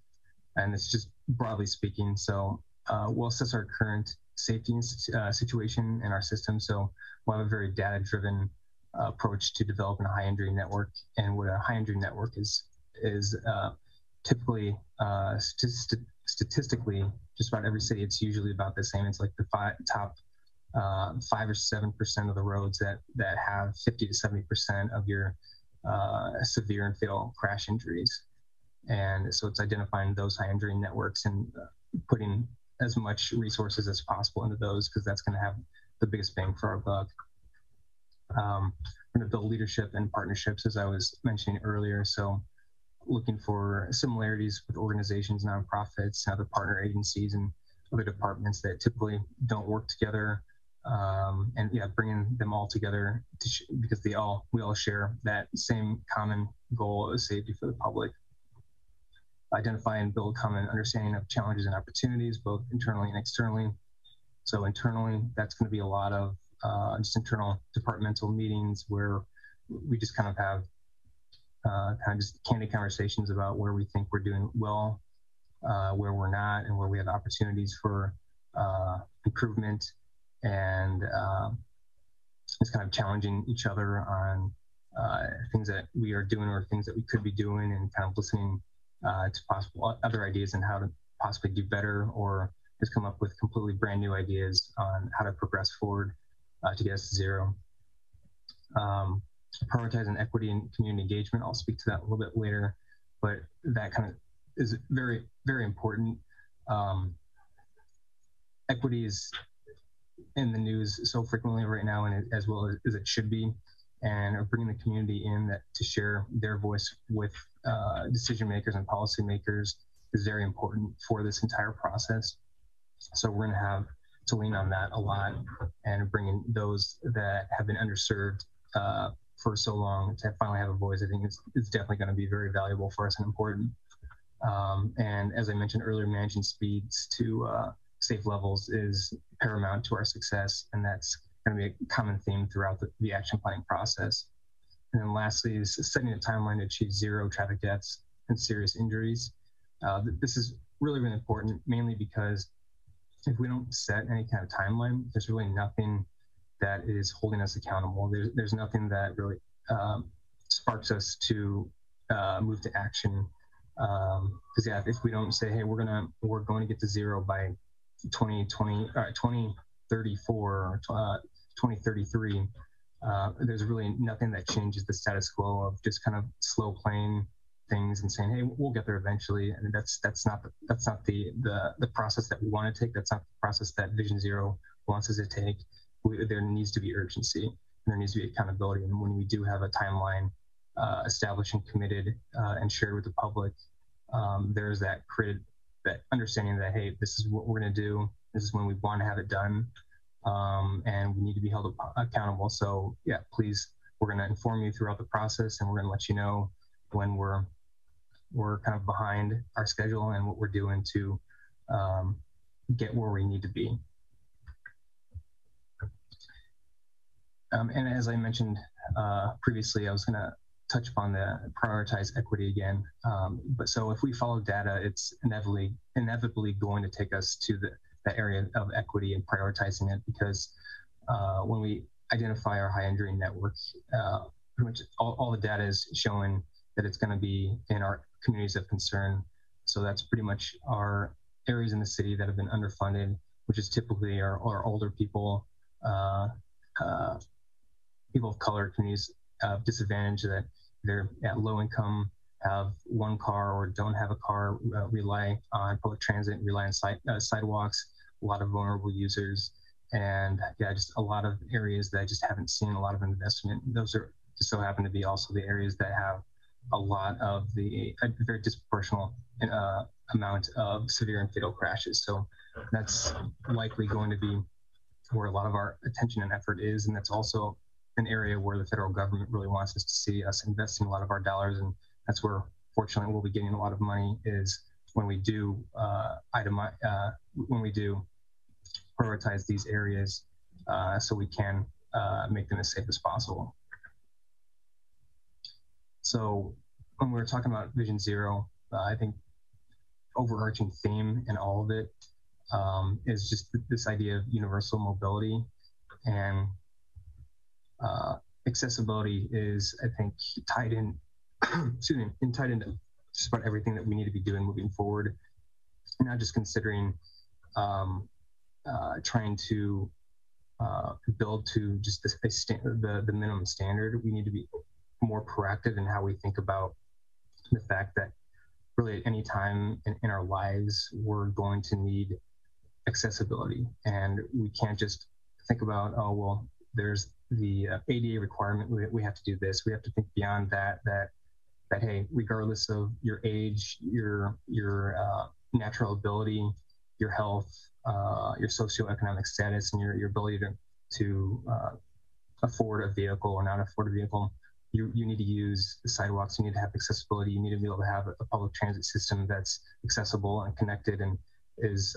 And it's just broadly speaking. So we'll assess our current safety situation in our system. So we'll have a very data-driven approach to developing a high injury network. And what a high injury network is typically statistically, just about every city, it's usually about the same. It's like the top 5 or 7% of the roads that have 50 to 70% of your severe and fatal crash injuries. And so it's identifying those high injury networks and putting as much resources as possible into those, because that's going to have the biggest bang for our buck. We're going to build leadership and partnerships, as I was mentioning earlier. So looking for similarities with organizations, nonprofits, other partner agencies, and other departments that typically don't work together. And yeah, bringing them all together because we all share that same common goal of safety for the public. Identify and build common understanding of challenges and opportunities, both internally and externally. So internally, that's going to be a lot of just internal departmental meetings where we just kind of have kind of just candid conversations about where we think we're doing well, where we're not, and where we have opportunities for improvement, and just kind of challenging each other on things that we are doing or things that we could be doing, and kind of listening to possible other ideas and how to possibly do better, or just come up with completely brand new ideas on how to progress forward to get us to zero. Prioritizing equity and community engagement. I'll speak to that a little bit later, but that kind of is very, very important. Equity is in the news so frequently right now, and as well as it should be, and bringing the community in to share their voice with decision makers and policymakers is very important for this entire process. So we're going to have to lean on that a lot, and bringing those that have been underserved for so long to finally have a voice, I think it's definitely going to be very valuable for us and important. And as I mentioned earlier, managing speeds to safe levels is paramount to our success, and that's going to be a common theme throughout the action planning process. And then lastly is setting a timeline to achieve zero traffic deaths and serious injuries. This is really, really important, mainly because if we don't set any kind of timeline, there's really nothing that is holding us accountable. There's nothing that really sparks us to move to action. Because yeah, if we don't say, hey, we're going to get to zero by 2034 or 2033, there's really nothing that changes the status quo of just kind of slow playing things and saying, hey, we'll get there eventually. And that's not the process that we want to take. That's not the process that Vision Zero wants us to take. There needs to be urgency, and there needs to be accountability. And when we do have a timeline established and committed and shared with the public, there's that understanding that, hey, this is what we're going to do. This is when we want to have it done. And we need to be held accountable. So yeah, please, we're going to inform you throughout the process, and we're going to let you know when we're kind of behind our schedule and what we're doing to get where we need to be. And as I mentioned previously, I was going to touch upon the prioritize equity again. But so if we follow data, it's inevitably going to take us to that area of equity and prioritizing it, because when we identify our high injury network, pretty much all the data is showing that it's going to be in our communities of concern. So that's pretty much our areas in the city that have been underfunded, which is typically our older people, people of color, communities of disadvantage that they're at low income, have one car or don't have a car, rely on public transit, rely on sidewalks, a lot of vulnerable users, and yeah, just a lot of areas that just haven't seen a lot of investment. Those are just so happen to be also the areas that have a lot of a very disproportionate amount of severe and fatal crashes. So that's likely going to be where a lot of our attention and effort is, and that's also an area where the federal government really wants us to see us investing a lot of our dollars, and that's where, fortunately, we'll be getting a lot of money is when we do prioritize these areas, so we can make them as safe as possible. So when we're talking about Vision Zero, I think overarching theme in all of it is just this idea of universal mobility, and accessibility is, I think, tied in, tied into just about everything that we need to be doing moving forward. Not just considering trying to build to just the minimum standard. We need to be more proactive in how we think about the fact that really at any time in our lives, we're going to need accessibility. And we can't just think about, oh, well, there's the ADA requirement, we have to do this. We have to think beyond that, hey, regardless of your age, your natural ability, your health, your socioeconomic status, and your ability to afford a vehicle or not afford a vehicle, you need to use the sidewalks, you need to have accessibility, you need to be able to have a public transit system that's accessible and connected and is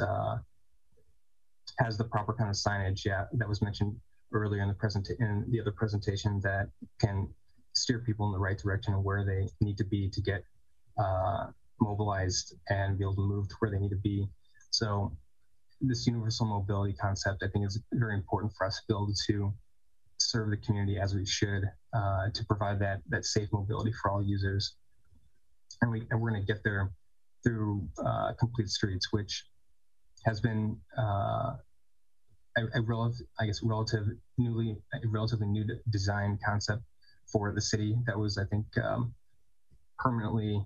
has the proper kind of signage, that was mentioned earlier in the other presentation, that can steer people in the right direction of where they need to be to get mobilized and be able to move to where they need to be. So this universal mobility concept, I think, is very important for us to be able to serve the community as we should, to provide that safe mobility for all users. And we're going to get there through Complete Streets, which has been a relatively new design concept for the city that was, I think, permanently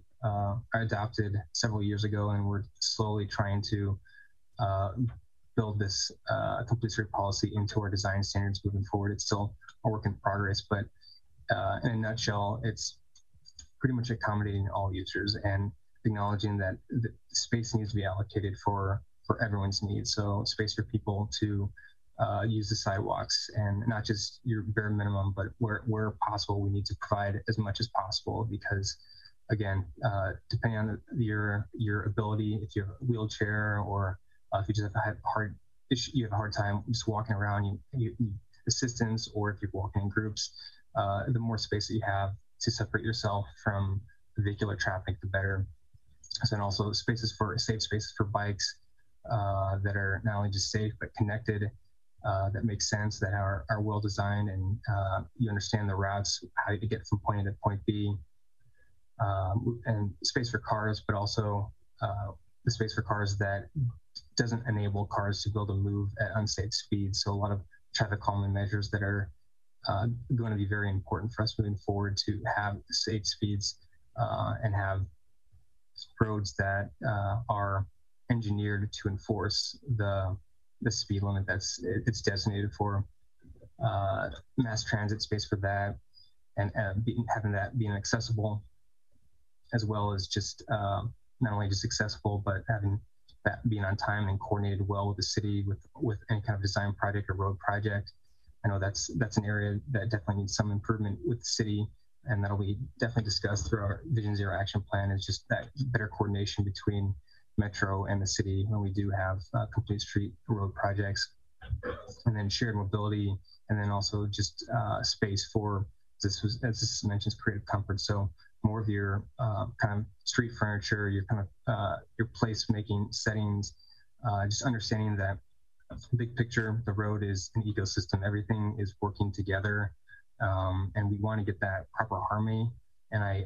adopted several years ago, and we're slowly trying to build this complete street policy into our design standards moving forward. It's still a work in progress, but in a nutshell, it's pretty much accommodating all users and acknowledging that the space needs to be allocated for everyone's needs. So space for people to use the sidewalks, and not just your bare minimum, but where possible, we need to provide as much as possible, because again, depending on your ability, if you have a wheelchair or if you just have you have a hard time just walking around, you need assistance, or if you're walking in groups, the more space that you have to separate yourself from vehicular traffic, the better. So, and also safe spaces for bikes that are not only just safe but connected, that make sense, that are well designed, and you understand the routes, how to get from point A to point B, and space for cars, but also the space for cars that doesn't enable cars to be able to move at unsafe speeds. So a lot of traffic calming measures that are going to be very important for us moving forward, to have safe speeds and have roads that are engineered to enforce the speed limit it's designated for, mass transit space for that, and having that being accessible, as well as just not only just accessible, but having that being on time and coordinated well with the city with any kind of design project or road project. I know that's an area that definitely needs some improvement with the city, and that'll be definitely discussed through our Vision Zero action plan, is just that better coordination between Metro and the city when we do have complete street road projects, and then shared mobility, and then also just space for, as this mentions, creative comfort. So more of your kind of street furniture, your kind of your place making settings, just understanding that big picture, the road is an ecosystem. Everything is working together, and we want to get that proper harmony. And I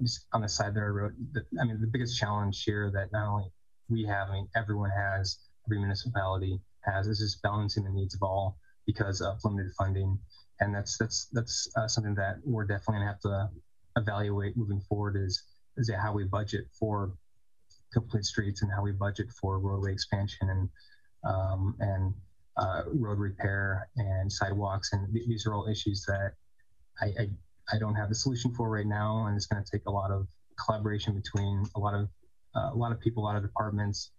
just on the side there, I wrote that, I mean, the biggest challenge here that not only we have, I mean, everyone has, every municipality has, is just balancing the needs of all because of limited funding. And that's something that we're definitely gonna have to evaluate moving forward, is how we budget for complete streets and how we budget for roadway expansion and road repair and sidewalks. And these are all issues that I don't have the solution for right now, and it's going to take a lot of collaboration between a lot of people, a lot of departments,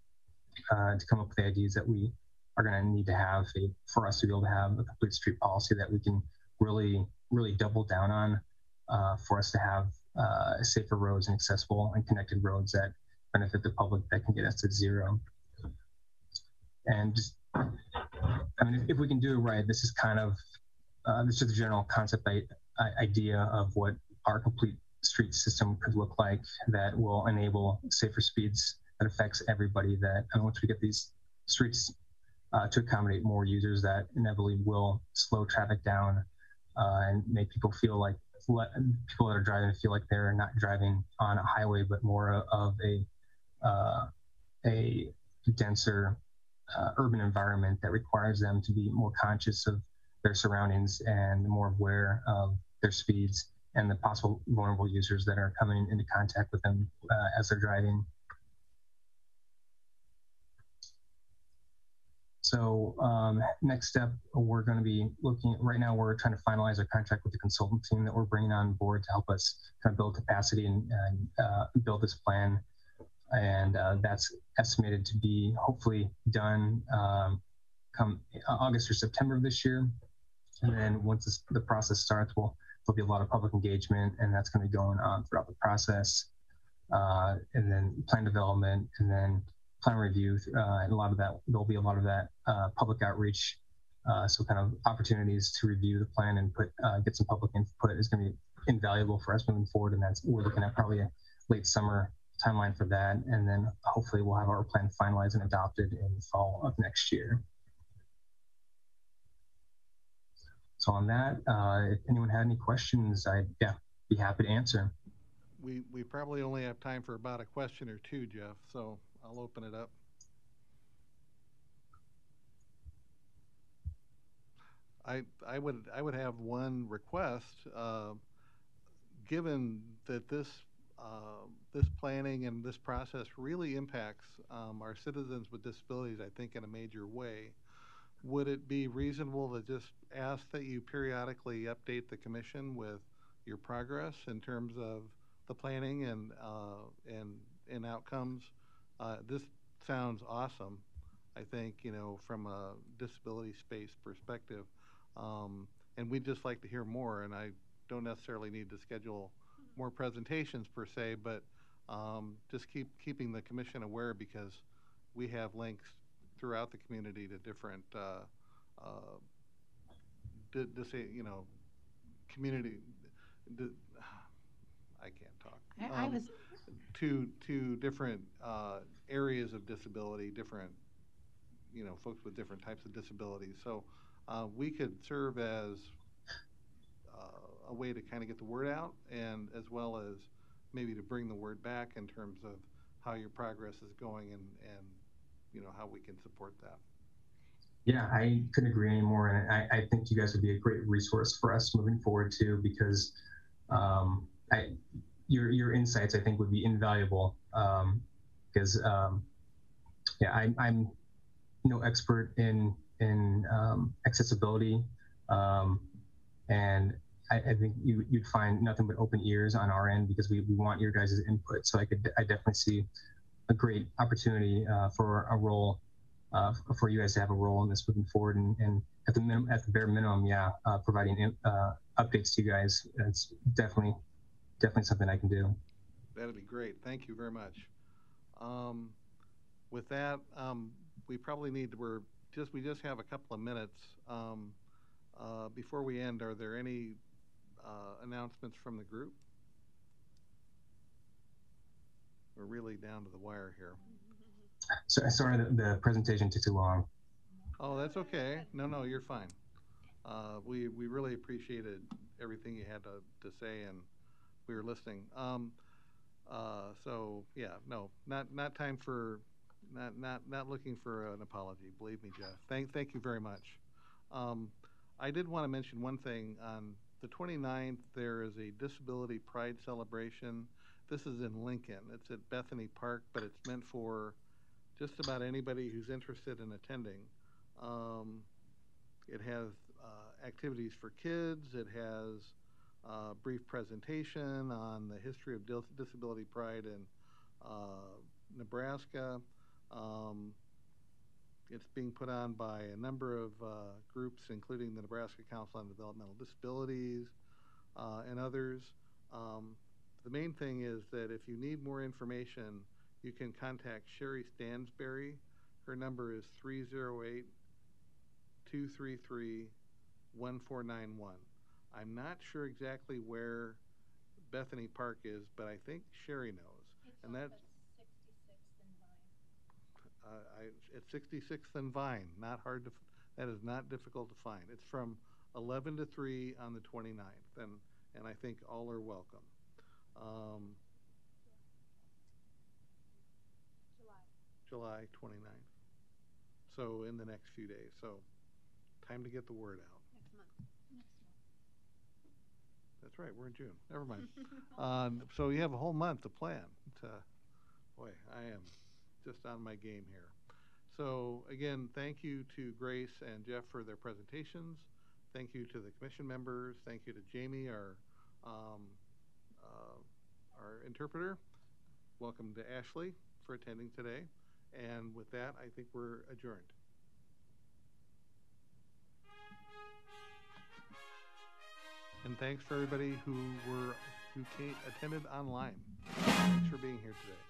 to come up with the ideas that we are going to need to have for us to be able to have a complete street policy that we can really double down on, for us to have safer roads and accessible and connected roads that benefit the public, that can get us to zero. And just, I mean, if we can do it right, this is kind of this is the general concept idea of what our complete street system could look like, that will enable safer speeds, that affects everybody, that once we get these streets to accommodate more users, that inevitably will slow traffic down, and make people feel like, people that are driving feel like they're not driving on a highway, but more of a denser urban environment that requires them to be more conscious of their surroundings and more aware of their speeds and the possible vulnerable users that are coming into contact with them as they're driving. So next step, we're going to be looking, right now we're trying to finalize our contract with the consultant team that we're bringing on board to help us kind of build capacity and build this plan. And that's estimated to be hopefully done come August or September of this year. And then once the process starts, there'll be a lot of public engagement, and that's going to be going on throughout the process. And then plan development, and then plan review, and there'll be a lot of that public outreach. So kind of opportunities to review the plan and get some public input is going to be invaluable for us moving forward. And we're looking at probably a late summer timeline for that. And then hopefully we'll have our plan finalized and adopted in the fall of next year. So on that, if anyone had any questions, I'd be happy to answer. We probably only have time for about a question or two, Jeff, so I'll open it up. I would have one request. Given that this planning and this process really impacts our citizens with disabilities, I think, in a major way, would it be reasonable to just ask that you periodically update the commission with your progress in terms of the planning and outcomes? This sounds awesome, I think, from a disability space perspective. And we'd just like to hear more, and I don't necessarily need to schedule more presentations per se, but just keeping the commission aware, because we have links throughout the community to different community. I can't talk. I was to different areas of disability, different folks with different types of disabilities. So we could serve as a way to kind of get the word out, and as well as maybe to bring the word back in terms of how your progress is going, and how we can support that. Yeah, I couldn't agree anymore, and I think you guys would be a great resource for us moving forward too, because your insights, I think, would be invaluable. Because I'm no expert in accessibility, and I think you'd find nothing but open ears on our end, because we want your guys' input. So I definitely see a great opportunity for a role, for you guys to have a role in this moving forward, and at the bare minimum, providing updates to you guys. It's definitely something I can do. That'd be great. Thank you very much. With that, we probably we just have a couple of minutes. Before we end, are there any announcements from the group? We're really down to the wire here. Sorry, the presentation took too long. Oh, that's okay. No, you're fine. We really appreciated everything you had to say, and we were listening. So yeah, no, not time for, not looking for an apology. Believe me, Jeff. Thank you very much. I did want to mention one thing. On the 29th, there is a Disability Pride celebration. This is in Lincoln. It's at Bethany Park, but it's meant for just about anybody who's interested in attending. It has activities for kids. It has a brief presentation on the history of Disability Pride in Nebraska. It's being put on by a number of groups, including the Nebraska Council on Developmental Disabilities and others. The main thing is that if you need more information, you can contact Sherry Stansberry. Her number is 308-233-1491. I'm not sure exactly where Bethany Park is, but I think Sherry knows. It's and that's 66th and Vine. It's 66th and Vine. Not hard to. That is not difficult to find. It's from 11 to 3 on the 29th, and I think all are welcome. July 29th. So in the next few days. So time to get the word out. Next month. That's right. We're in June. Never mind. So you have a whole month to plan. Boy, I am just on my game here. So again, thank you to Grace and Jeff for their presentations. Thank you to the commission members. Thank you to Jamie, our interpreter. Welcome to Ashley for attending today. And with that, I think we're adjourned. And thanks for everybody who attended online. Thanks for being here today.